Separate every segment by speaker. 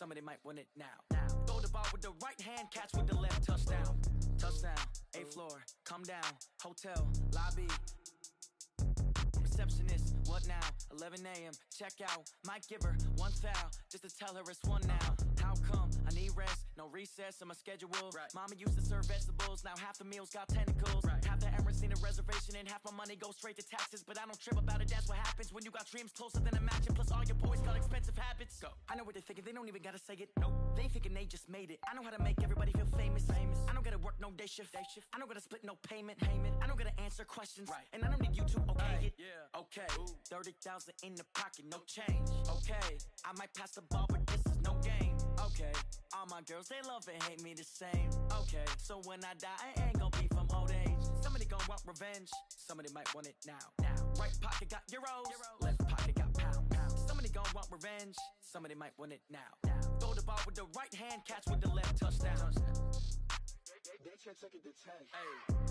Speaker 1: somebody might win it now. Throw the ball with the right hand, catch with the left, touchdown. Touchdown, 8th floor, come down, hotel, lobby. Receptionist, what now? 11 a.m., check out. Might give her one foul, just to tell her it's one now. How come? I need rest, no recess in my schedule. Right. Mama used to serve vegetables, now half the meals got tentacles. Right. Half the Emirates need a reservation and half my money goes straight to taxes. But I don't trip about it, that's what happens when you got dreams closer than a matching. Plus all your boys got expensive habits. Go. I know what they're thinking, they don't even gotta say it. Nope. They thinking they just made it. I know how to make everybody feel famous. I don't gotta work no day shift. I don't gotta split no payment. I don't gotta answer questions. Right. And I don't need you to okay it. Yeah. Okay. 30,000 in the pocket, no change. Okay. I might pass the ball, but this is no game. Okay. All my girls, they love and hate me the same. Okay. So when I die, I ain't gonna be from old age. Somebody gonna want revenge. Somebody might want it now. Right pocket got euros. Left pocket got pounds. Somebody gonna want revenge. Somebody might want it now. Throw the ball with the right hand, catch with the left, touchdown.
Speaker 2: They can't take it to 10.
Speaker 1: Hey.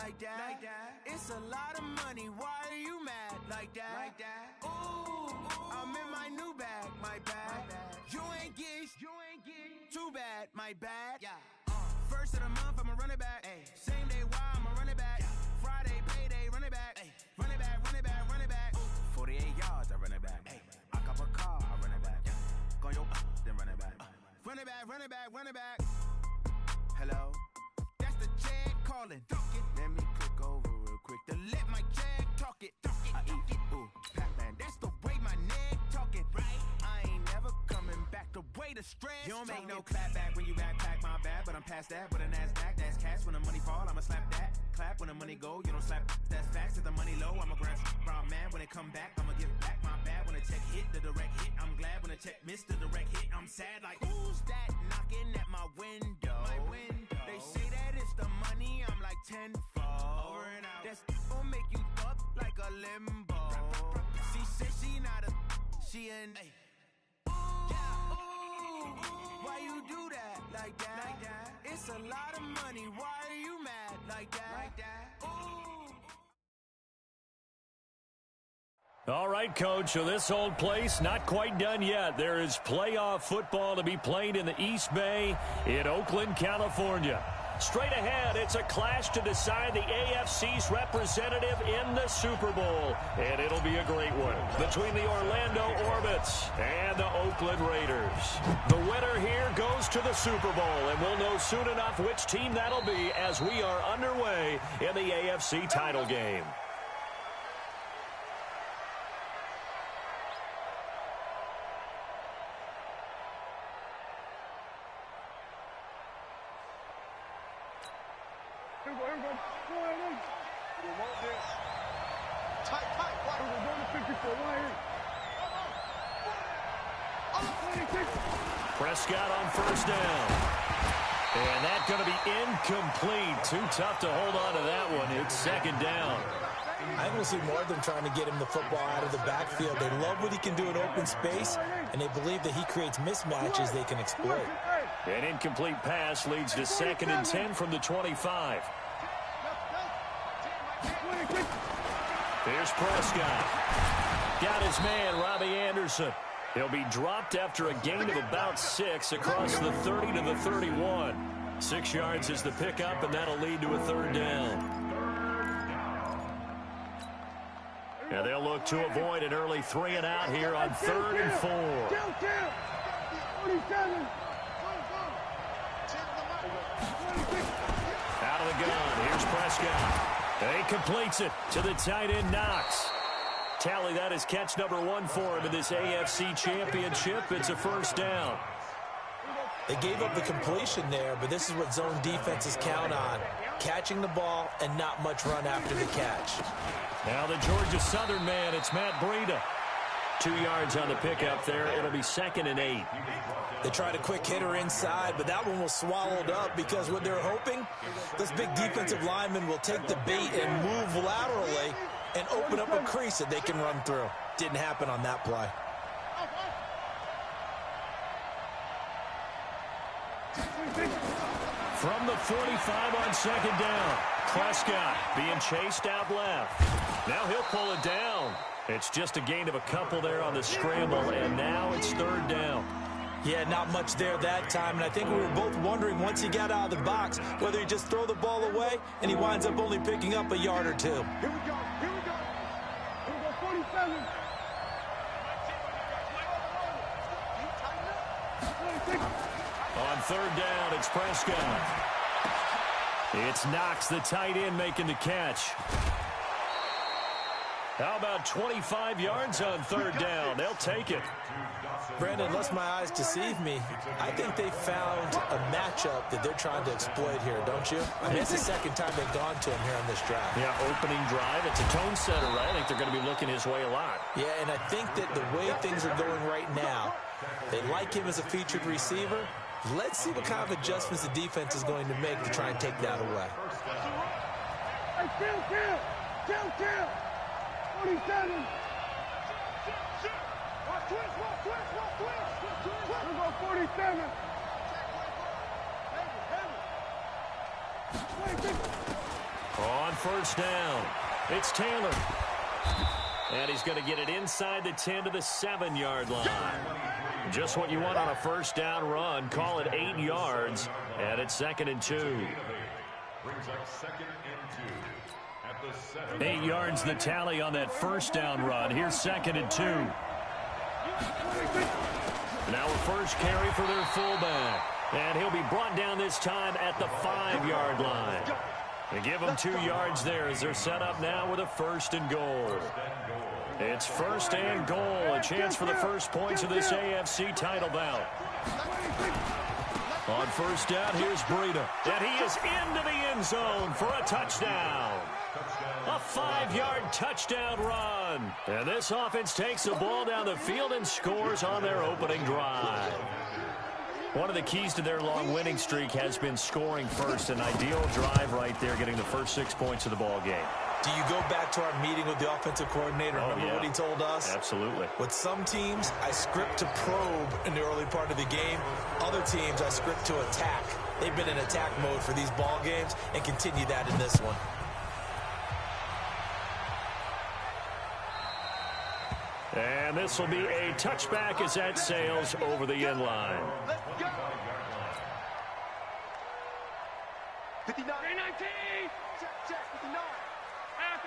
Speaker 3: Like that. It's a lot of money. Why are you mad like that? Ooh, I'm in my new bag, my bad. You ain't get too bad, my bad. Yeah. First of the month, I'ma run it back. Ay. Same day, why I'ma run it back. Yeah. Friday, payday, run it back. Ay. Run it back, run it back, run it back. 48 yards, I run it back. Ay. I cop a car, I run it back. Yeah. Go yo, then run it back. Run it back, run it back, run it back. Hello, that's the check calling. Let me click over real quick to let my check talk it. I eat, ooh, Pac-Man, that's the way my neck talking. Right? I ain't never coming back the way the stress. You don't make no clap back when you backpack, my bad, but I'm past that. With a NASDAQ, that's cash. When the money fall, I'ma slap that. Clap when the money go, you don't slap. That's facts. If the money low, I'ma grab brown man. When it come back, I'ma give back my bad. When the check hit, the direct hit, I'm glad. When the check missed the direct hit, I'm sad. Like, who's that knocking at my window? My window. They say that it's the money, I'm like tenfold. Over and out. That's gon' make you up like a limbo. She said she not a, she an. Why you do that like that? It's a lot of money. Why are you mad like that?
Speaker 4: All right, Coach, so this old place not quite done yet. There is playoff football to be played in the East Bay in Oakland, California. Straight ahead, it's a clash to decide the AFC's representative in the Super Bowl. And it'll be a great one between the Orlando Orbits and the Oakland Raiders. The winner here goes to the Super Bowl, and we'll know soon enough which team that'll be as we are underway in the AFC title game. Prescott on first down. And that's going to be incomplete. Too tough to hold on to that one. It's second down.
Speaker 5: I think we'll see more of them trying to get him the football out of the backfield. They love what he can do in open space, and they believe that he creates mismatches they can exploit.
Speaker 4: An incomplete pass leads to second and 10 from the 25. Here's Prescott. Got his man, Robbie Anderson. He'll be dropped after a gain of about 6 across the 30 to the 31. 6 yards is the pickup, and that'll lead to a third down. And they'll look to avoid an early 3 and out here on 3rd and 4. Out of the gun, here's Prescott. He completes it to the tight end, Knox. Tally, that is catch number 1 for him in this AFC Championship. It's a first down.
Speaker 5: They gave up the completion there, but this is what zone defenses count on. Catching the ball and not much run after the catch.
Speaker 4: Now the Georgia Southern man, it's Matt Breida. 2 yards on the pickup there. It'll be 2nd and 8.
Speaker 5: They tried a quick hitter inside, but that one was swallowed up because what they're hoping, this big defensive lineman will take the bait and move laterally and open up a crease that they can run through. Didn't happen on that play.
Speaker 4: From the 45 on 2nd down. Prescott being chased out left. Now he'll pull it down. It's just a gain of a couple there on the scramble, and now it's 3rd down.
Speaker 5: Yeah, not much there that time, and I think we were both wondering once he got out of the box whether he just throw the ball away, and he winds up only picking up a yard or 2.
Speaker 2: Here we go. Here we go. Here we go, 47.
Speaker 4: On 3rd down, it's Prescott. It's Knox, the tight end, making the catch. How about 25 yards on 3rd down? They'll take it.
Speaker 5: Brandon, unless my eyes deceive me, I think they found a matchup that they're trying to exploit here, don't you? I mean, it's the 2nd time they've gone to him here on this drive.
Speaker 4: Yeah, opening drive. It's a tone setter, right? I think they're going to be looking his way a lot.
Speaker 5: Yeah, and I think that the way things are going right now, they like him as a featured receiver. Let's see what kind of adjustments the defense is going to make to try and take that away.
Speaker 2: Hey, kill. 47. Watch twist. We're going 47.
Speaker 4: On 1st down, it's Taylor. And he's going to get it inside the 10 to the 7-yard line. Just what you want on a 1st down run. Call it 8 yards, and it's 2nd and 2.
Speaker 6: Brings up 2nd and 2.
Speaker 4: 8 yards the tally on that 1st down run. Here's 2nd and 2. Now a first carry for their fullback. And he'll be brought down this time at the 5-yard line. They give him 2 yards there as they're set up now with a 1st and goal. It's 1st and goal. A chance for the first points of this AFC title bout. On 1st down, here's Breida. And he is into the end zone for a touchdown. A 5-yard touchdown run. And this offense takes the ball down the field and scores on their opening drive. One of the keys to their long winning streak has been scoring first. An ideal drive right there, getting the first 6 points of the ball game.
Speaker 5: Do you go back to our meeting with the offensive coordinator? Remember what he told us?
Speaker 4: Absolutely.
Speaker 5: With some teams, I script to probe in the early part of the game. Other teams, I script to attack. They've been in attack mode for these ball games and continue that in this one.
Speaker 4: And this will be a touchback as that sails over the end line.
Speaker 2: Let's go. 59. 19. Check, 59. Pass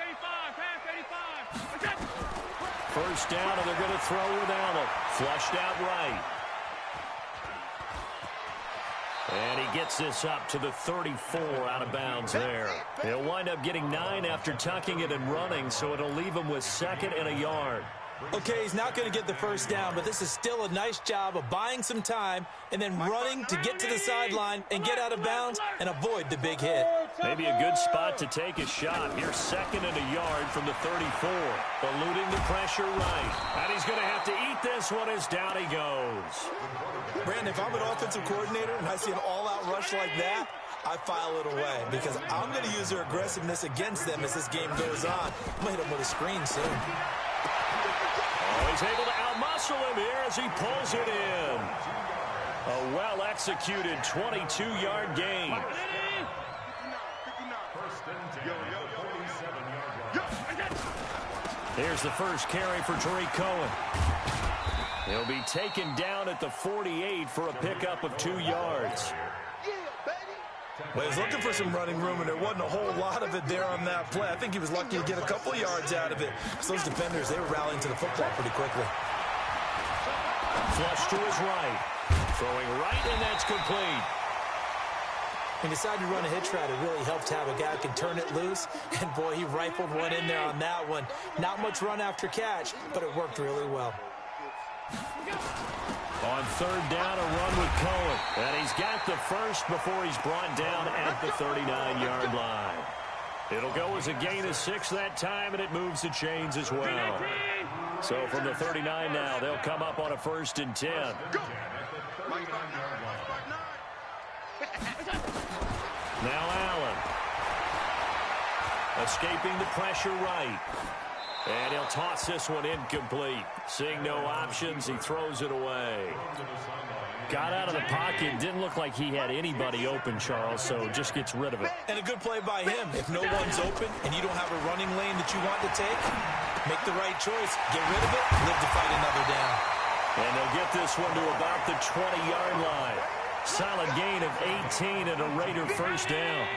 Speaker 2: 85.
Speaker 4: First down, and they're going to throw without it. Flushed out right. And he gets this up to the 34 out of bounds there. He'll wind up getting 9 after tucking it and running, so it'll leave him with 2nd and a yard.
Speaker 5: Okay, he's not going to get the first down, but this is still a nice job of buying some time and then running to get to the sideline and get out of bounds and avoid the big hit.
Speaker 4: Maybe a good spot to take a shot. Here's 2nd and a yard from the 34. Eluding the pressure right. And he's going to have to eat this one as down he goes.
Speaker 5: Brandon, if I'm an offensive coordinator and I see an all-out rush like that, I file it away because I'm going to use their aggressiveness against them as this game goes on. I'm going to hit them with a screen soon.
Speaker 4: Oh, he's able to outmuscle him here as he pulls it in. A well-executed 22-yard gain. Here's the first carry for Tariq Cohen. He'll be taken down at the 48 for a pickup of 2 yards.
Speaker 5: Well, he was looking for some running room, and there wasn't a whole lot of it there on that play. I think he was lucky to get a couple of yards out of it. So those defenders, they were rallying to the football pretty quickly.
Speaker 4: Flush to his right. Throwing right, and that's complete.
Speaker 5: He decided to run a hitch route. It really helped to have a guy who can turn it loose. And, boy, he rifled one in there on that one. Not much run after catch, but it worked really well.
Speaker 4: On 3rd down, a run with Cohen. And he's got the first before he's brought down at the 39-yard line. It'll go as a gain of 6 that time, and it moves the chains as well. So from the 39 now, they'll come up on a 1st and 10. Now Allen. Escaping the pressure right. And he'll toss this one incomplete. Seeing no options, he throws it away. Got out of the pocket. Didn't look like he had anybody open, Charles, so just gets rid of it.
Speaker 5: And a good play by him. If no one's open and you don't have a running lane that you want to take, make the right choice. Get rid of it. Live to fight another down.
Speaker 4: And they'll get this one to about the 20-yard line. Solid gain of 18 and a Raider 1st down.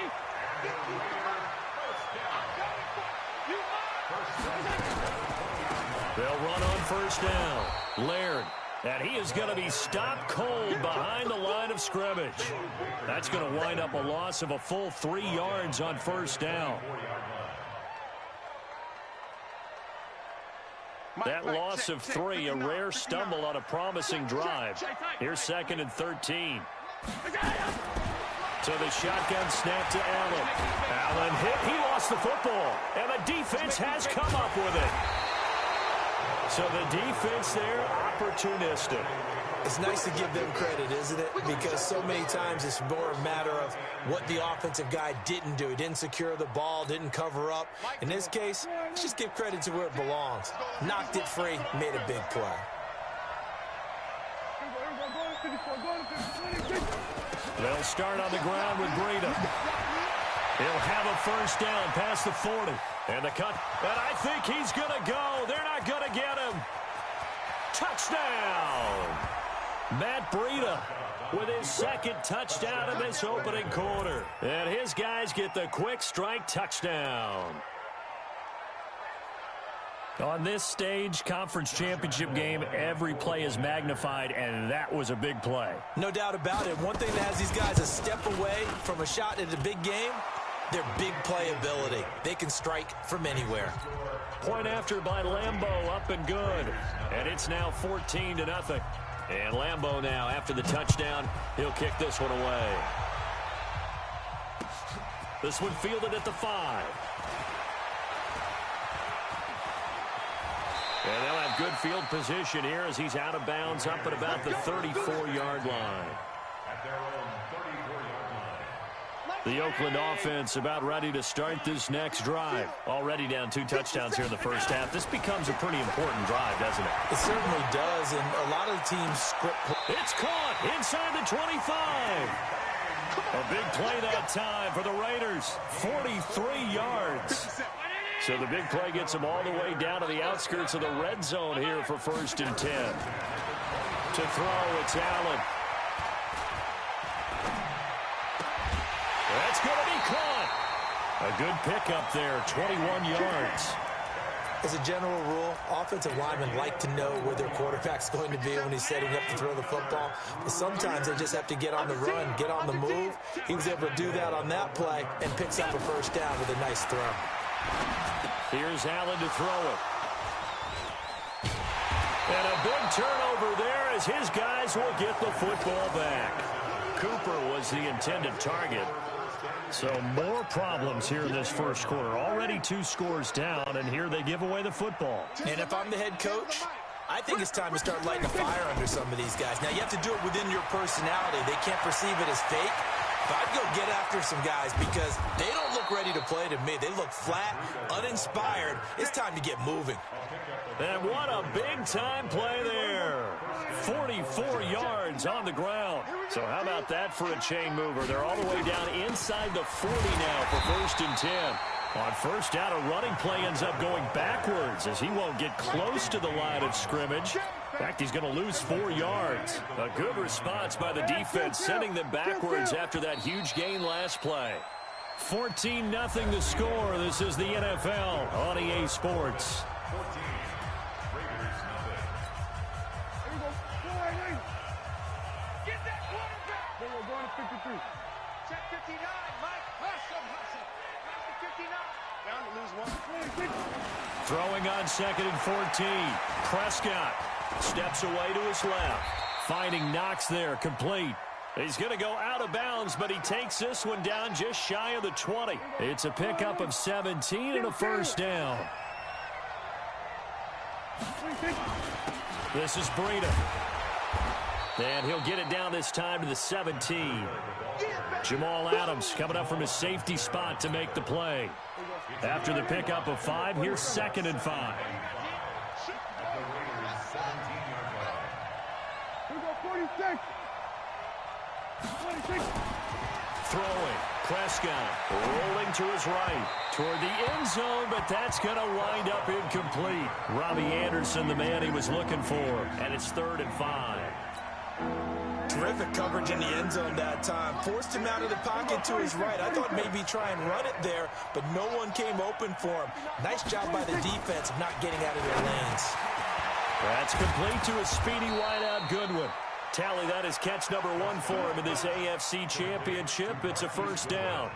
Speaker 4: They'll run on 1st down. Laird. And he is going to be stopped cold behind the line of scrimmage. That's going to wind up a loss of a full 3 yards on 1st down. That loss of 3, a rare stumble on a promising drive. Here's 2nd and 13. So the shotgun snap to Allen. Allen hit. He lost the football. And the defense has come up with it. So the defense there, opportunistic.
Speaker 5: It's nice to give them credit, isn't it? Because so many times it's more a matter of what the offensive guy didn't do. He didn't secure the ball, didn't cover up. In this case, let's just give credit to where it belongs. Knocked it free, made a big play.
Speaker 4: They'll start on the ground with Breida. He'll have a 1st down past the 40. And the cut. And I think he's going to go. They're not going to get him. Touchdown. Matt Breida with his 2nd touchdown in this opening quarter. And his guys get the quick strike touchdown. On this stage, conference championship game, every play is magnified, and that was a big play.
Speaker 5: No doubt about it. One thing that has these guys a step away from a shot at a big game, their big play ability. They can strike from anywhere.
Speaker 4: Point after by Lambeau, up and good. And it's now 14-0. And Lambeau now, after the touchdown, he'll kick this one away. This one fielded at the 5. And they'll have good field position here as he's out of bounds up at about the 34-yard line.
Speaker 6: At their own 34-yard line.
Speaker 4: The Oakland offense about ready to start this next drive. Already down 2 touchdowns here in the 1st half. This becomes a pretty important drive, doesn't it?
Speaker 5: It certainly does, and a lot of teams script.
Speaker 4: It's caught inside the 25. A big play that time for the Raiders. 43 yards. So the big play gets them all the way down to the outskirts of the red zone here for 1st and 10. To throw, it's Allen. That's going to be caught. A good pickup there, 21 yards.
Speaker 5: As a general rule, offensive linemen like to know where their quarterback's going to be when he's setting up to throw the football. But sometimes they just have to get on the run, get on the move. He was able to do that on that play and picks up a 1st down with a nice throw.
Speaker 4: Here's Allen to throw it. And a big turnover there as his guys will get the football back. Cooper was the intended target. So more problems here in this 1st quarter. Already 2 scores down, and here they give away the football.
Speaker 5: And if I'm the head coach, I think it's time to start lighting a fire under some of these guys. Now, you have to do it within your personality. They can't perceive it as fake. But I'd go get after some guys because they don't look ready to play to me. They look flat, uninspired. It's time to get moving.
Speaker 4: And what a big-time play there. 44 yards on the ground. So how about that for a chain mover? They're all the way down inside the 40 now for 1st and 10. On 1st down, a running play ends up going backwards as he won't get close to the line of scrimmage. In fact, he's going to lose 4 yards. A good response by the defense, sending them backwards after that huge gain last play. 14-0 the score. This is the NFL on EA Sports.
Speaker 6: 14, Raiders nothing.
Speaker 2: Get that quarterback! They were going to 53. Check 59, Mike. Hustle. Down to lose 1.
Speaker 4: Throwing on 2nd and 14. Prescott steps away to his left. Finding Knox there, complete. He's going to go out of bounds, but he takes this one down just shy of the 20. It's a pickup of 17 and a 1st down. This is Breida. And he'll get it down this time to the 17. Jamal Adams coming up from his safety spot to make the play. After the pickup of 5, here's 2nd and 5.
Speaker 2: We go 46. 26.
Speaker 4: Throwing. Prescott rolling to his right toward the end zone, but that's going to wind up incomplete. Robbie Anderson, the man he was looking for, and it's 3rd and 5.
Speaker 5: Terrific coverage in the end zone that time. Forced him out of the pocket to his right. I thought maybe try and run it there, but no one came open for him. Nice job by the defense of not getting out of their lanes.
Speaker 4: That's complete to a speedy wideout Goodwin. Tally, that is catch number 1 for him in this AFC Championship. It's a 1st down.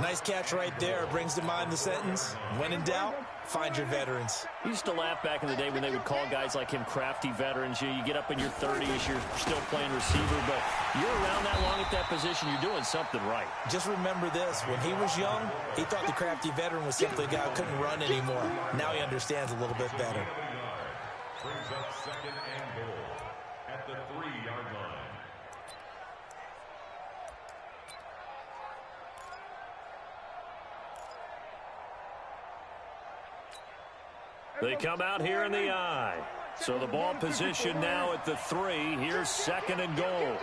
Speaker 5: Nice catch right there. Brings to mind the sentence, when in doubt, find your veterans.
Speaker 4: I used to laugh back in the day when they would call guys like him crafty veterans. You get up in your 30s, you're still playing receiver, but you're around that long at that position, you're doing something right.
Speaker 5: Just remember this. When he was young, he thought the crafty veteran was simply a guy who couldn't run anymore. Now he understands a little bit better.
Speaker 6: Brings up 2nd and goal at the 3-yard line.
Speaker 4: They come out here in the I. So the ball position now at the 3. Here's 2nd and goal.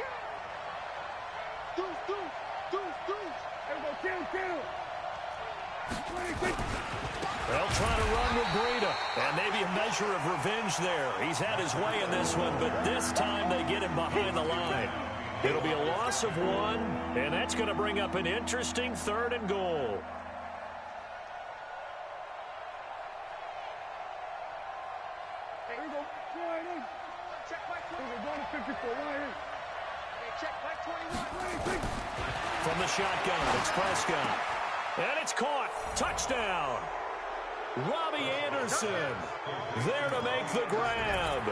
Speaker 4: They'll try to run with Breida, and maybe a measure of revenge there. He's had his way in this one, but this time they get him behind the line. It'll be a loss of 1, and that's going to bring up an interesting 3rd and goal. From the shotgun, it's Prescott. And it's caught. Touchdown. Robbie Anderson there to make the grab.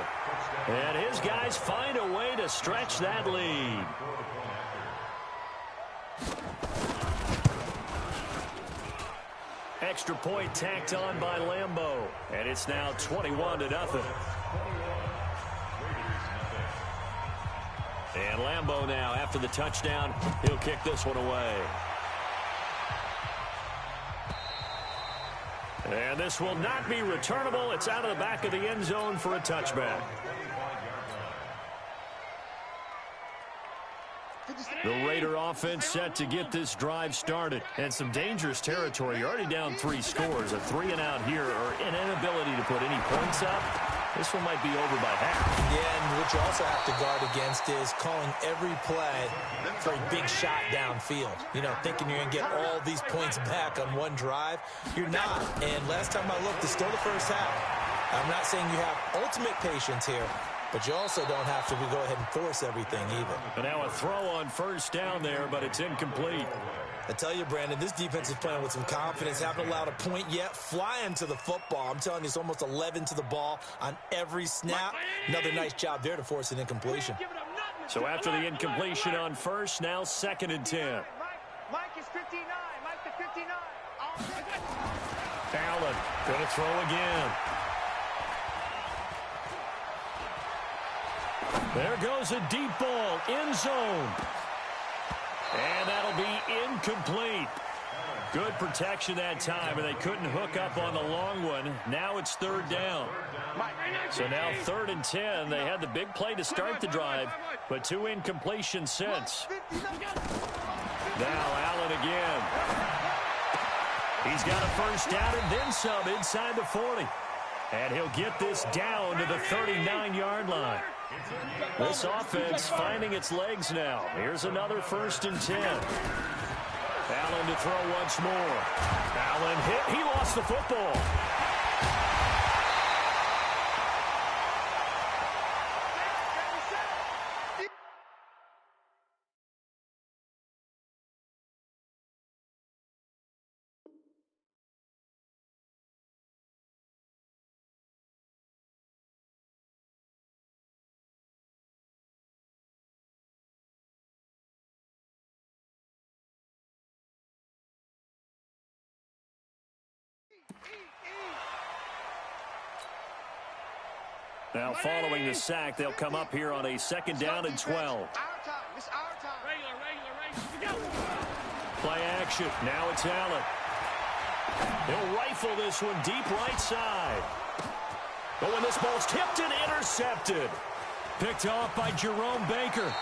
Speaker 4: And his guys find a way to stretch that lead. Extra point tacked on by Lambeau. And it's now 21-0. And Lambeau now, after the touchdown, he'll kick this one away. And this will not be returnable. It's out of the back of the end zone for a touchback. The Raider offense set to get this drive started. And some dangerous territory. You're already down 3 scores. A 3-and-out here, or an inability to put any points up. This one might be over by half.
Speaker 5: Yeah, and what you also have to guard against is calling every play for a big shot downfield. You know, thinking you're going to get all these points back on one drive. You're not. And last time I looked, it's still the first half. I'm not saying you have ultimate patience here, but you also don't have to go ahead and force everything either.
Speaker 4: And now a throw on 1st down there, but it's incomplete.
Speaker 5: I tell you, Brandon, this defense is playing with some confidence. Haven't allowed a point yet. Flying to the football. I'm telling you, it's almost 11 to the ball on every snap. Another nice job there to force an incompletion.
Speaker 4: So after the incompletion on 1st, now 2nd and 10.
Speaker 2: Mike is 59. Mike to 59.
Speaker 4: Allen going to throw again. There goes a deep ball, end zone. And that'll be incomplete. Good protection that time, and they couldn't hook up on the long one. Now it's 3rd down. So now 3rd and 10. They had the big play to start the drive, but 2 incompletions since. Now Allen again. He's got a 1st down and then some inside the 40. And he'll get this down to the 39-yard line. This offense finding its legs now. Here's another 1st and 10. Allen to throw once more. Allen hit. He lost the football. Now, following the sack, they'll come up here on a 2nd down and 12.
Speaker 2: Our time. It's our time. Regular.
Speaker 4: Play action. Now it's Allen. He'll rifle this one deep right side. But when this ball's tipped and intercepted. Picked off by Jerome Baker.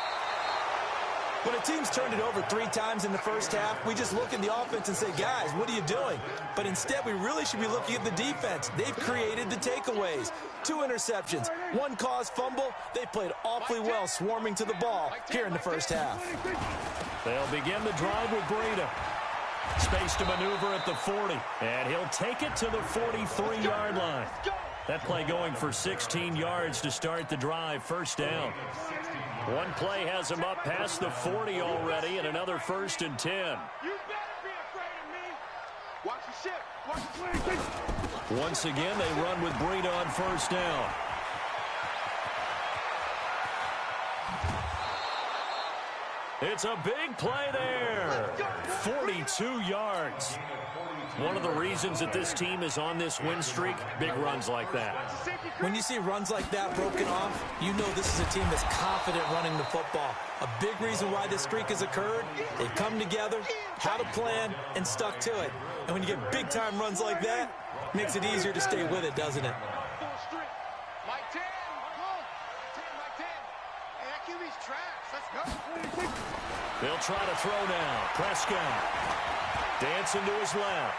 Speaker 5: When a team's turned it over 3 times in the first half, we just look at the offense and say, guys, what are you doing? But instead, we really should be looking at the defense. They've created the takeaways. 2 interceptions, 1 caused fumble. They played awfully well swarming to the ball here in the first half.
Speaker 4: They'll begin the drive with Breida. Space to maneuver at the 40. And he'll take it to the 43-yard line. That play going for 16 yards to start the drive. First down. One play has him up past the 40 already, and another 1st and 10.
Speaker 2: You better be afraid of me. Watch the ship. Watch the play.
Speaker 4: Once again, they run with Breida on first down. It's a big play there. 42 yards. One of the reasons that this team is on this win streak, big runs like that.
Speaker 5: When you see runs like that broken off, you know this is a team that's confident running the football. A big reason why this streak has occurred, they've come together, had a plan, and stuck to it. And when you get big-time runs like that, it makes it easier to stay with it, doesn't it?
Speaker 2: Mike 10. Mike 10. Hey, that QB's trash. Let's go.
Speaker 4: They'll try to throw now. Prescott dancing to his left.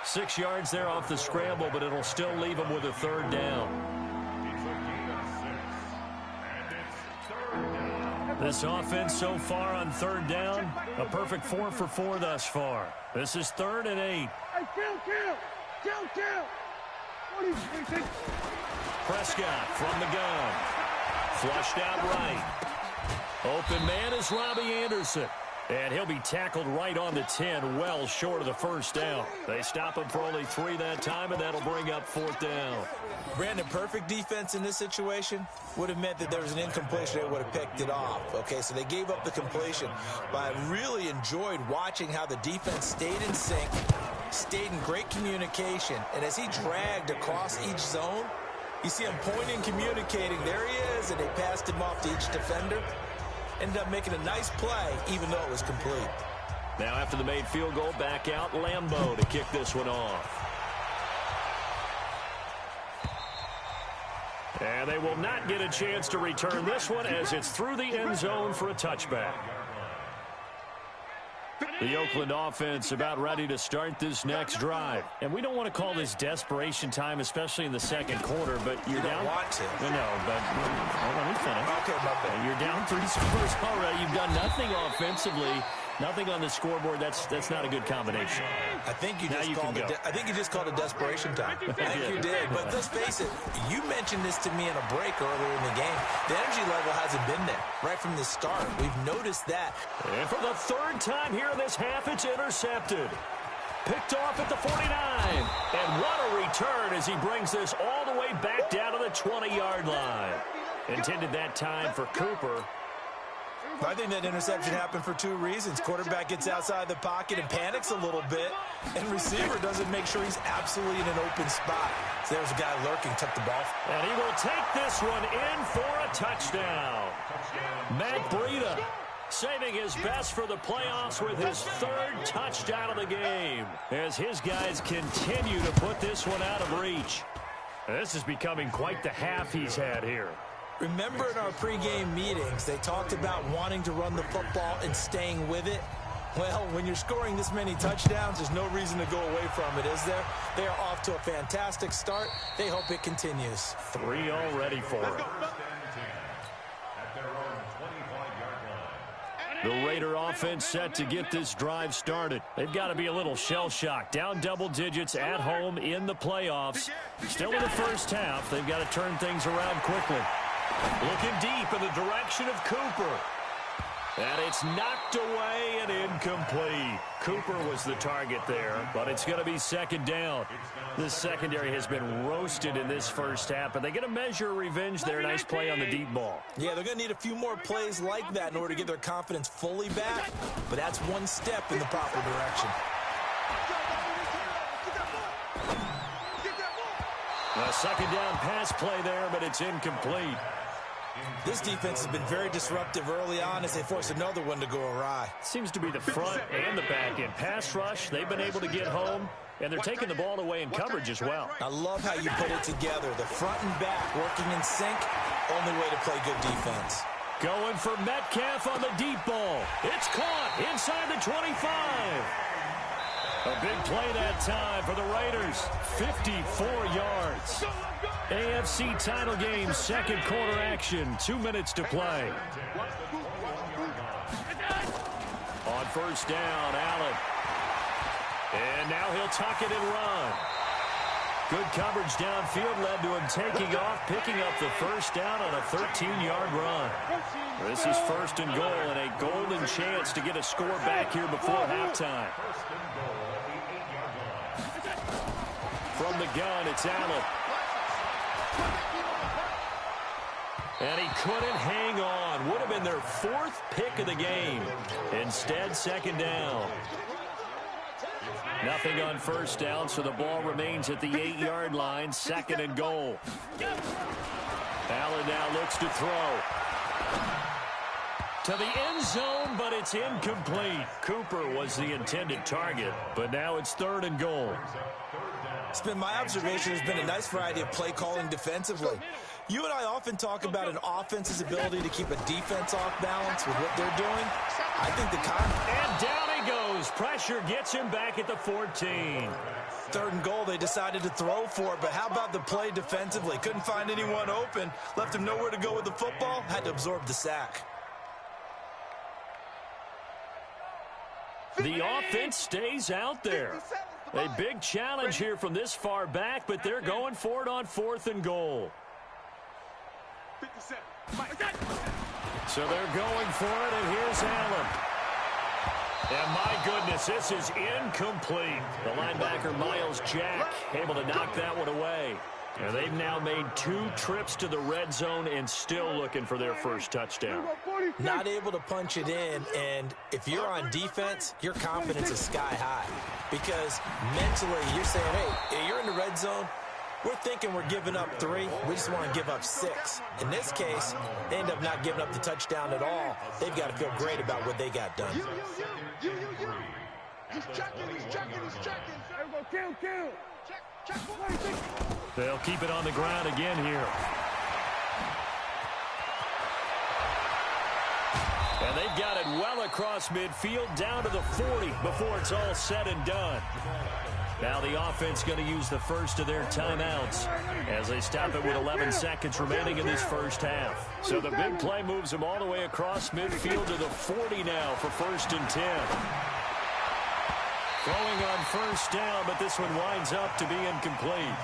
Speaker 4: 6 yards there off the scramble, but it'll still leave him with a 3rd down. This offense so far on 3rd down, a perfect 4 for 4 thus far. This is 3rd and 8.
Speaker 2: Hey, kill.
Speaker 4: Prescott from the gun. Flushed out right. Open man is Robbie Anderson. And he'll be tackled right on the 10, well short of the 1st down. They stop him for only 3 that time, and that'll bring up 4th down.
Speaker 5: Brandon, perfect defense in this situation would have meant that there was an incompletion. They would have picked it off. Okay, so they gave up the completion. But I really enjoyed watching how the defense stayed in sync, stayed in great communication. And as he dragged across each zone, you see him pointing, communicating. There he is, and they passed him off to each defender. Ended up making a nice play, even though it was complete.
Speaker 4: Now after the made field goal, back out Lambeau to kick this one off. And they will not get a chance to return this one as it's through the end zone for a touchback. The Oakland offense about ready to start this next drive. And we don't want to call this desperation time, especially in the 2nd quarter, but you're down.
Speaker 5: Want to.
Speaker 4: No, but let me finish.
Speaker 5: Okay, my bad.
Speaker 4: You're down 3 scores already. You've done nothing offensively, nothing on the scoreboard. That's not a good combination.
Speaker 5: I think you just called it desperation time. I think you did. But let's face it, you mentioned this to me in a break earlier in the game. The energy level hasn't been there right from the start. We've noticed that.
Speaker 4: And for the 3rd time here in this half, it's intercepted. Picked off at the 49. And what a return as he brings this all the way back down to the 20-yard line. Intended that time for Cooper.
Speaker 5: I think that interception happened for 2 reasons. Quarterback gets outside the pocket and panics a little bit, and receiver doesn't make sure he's absolutely in an open spot. So there's a guy lurking, took the ball.
Speaker 4: And he will take this one in for a touchdown. Matt Breida saving his best for the playoffs with his 3rd touchdown of the game as his guys continue to put this one out of reach. This is becoming quite the half he's had here.
Speaker 5: Remember in our pregame meetings, they talked about wanting to run the football and staying with it? Well, when you're scoring this many touchdowns, there's no reason to go away from it, is there? They are off to a fantastic start. They hope it continues.
Speaker 4: 3 already for him. The Raider offense set to get this drive started. They've got to be a little shell-shocked. Down double digits at home in the playoffs. Still in the first half. They've got to turn things around quickly. Looking deep in the direction of Cooper. And it's knocked away and incomplete. Cooper was the target there, but it's going to be 2nd down. This secondary has been roasted in this first half, but they get a measure of revenge there. Nice play on the deep ball.
Speaker 5: Yeah, they're going to need a few more plays like that in order to get their confidence fully back, but that's one step in the proper direction.
Speaker 4: A A second down pass play there, but it's incomplete.
Speaker 5: This defense has been very disruptive early on as they force another one to go awry.
Speaker 4: Seems to be the front and the back end. Pass rush, they've been able to get home, and they're taking the ball away in coverage as well.
Speaker 5: I love how you put it together. The front and back working in sync, only way to play good defense.
Speaker 4: Going for Metcalf on the deep ball. It's caught inside the 25. A big play that time for the Raiders. 54 yards. AFC title game, second quarter action. 2 minutes to play. On first down, Allen. And now he'll tuck it and run. Good coverage downfield led to him taking off, picking up the first down on a 13-yard run. This is first and goal and a golden chance to get a score back here before halftime. From the gun, it's Allen. And he couldn't hang on. Would have been their fourth pick of the game. Instead, second down. Nothing on first down, so the ball remains at the 8-yard line, second and goal. Allen now looks to throw. To the end zone, but it's incomplete. Cooper was the intended target, but now it's third and goal.
Speaker 5: It's been my observation. There's been a nice variety of play calling defensively. You and I often talk about an offense's ability to keep a defense off balance with what they're doing. I think
Speaker 4: and down he goes. Pressure gets him back at the 14.
Speaker 5: Third and goal, they decided to throw for it, but how about the play defensively? Couldn't find anyone open. Left him nowhere to go with the football. Had to absorb the sack.
Speaker 4: The offense stays out there. A big challenge here from this far back, but they're going for it on fourth and goal. So they're going for it, and here's Allen. And my goodness, this is incomplete. The linebacker, Miles Jack, able to knock that one away. And they've now made 2 trips to the red zone and still looking for their first touchdown.
Speaker 5: Not able to punch it in, and if you're on defense, your confidence is sky high. Because mentally, you're saying, hey, you're in the red zone. We're thinking we're giving up 3. We just want to give up 6. In this case, they end up not giving up the touchdown at all. They've got to feel great about what they got done.
Speaker 2: He's checking. Kill. Check.
Speaker 4: They'll keep it on the ground again here. And they've got it well across midfield down to the 40 before it's all said and done. Now the offense going to use the first of their timeouts as they stop it with 11 seconds remaining in this first half. So the big play moves them all the way across midfield to the 40 now for first and 10. Throwing on first down, but this one winds up to be incomplete.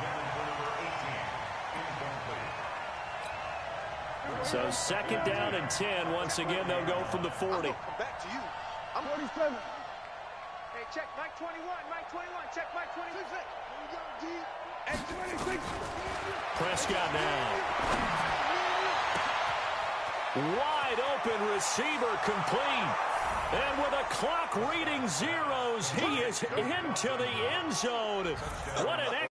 Speaker 4: So second down and 10. Once again, they'll go from the 40.
Speaker 2: Back to you. I'm 47. Hey, check Mike 21. Check Mike 26. And 26.
Speaker 4: Prescott now. Wide open receiver complete. And with a clock reading zeros, he is into the end zone. What an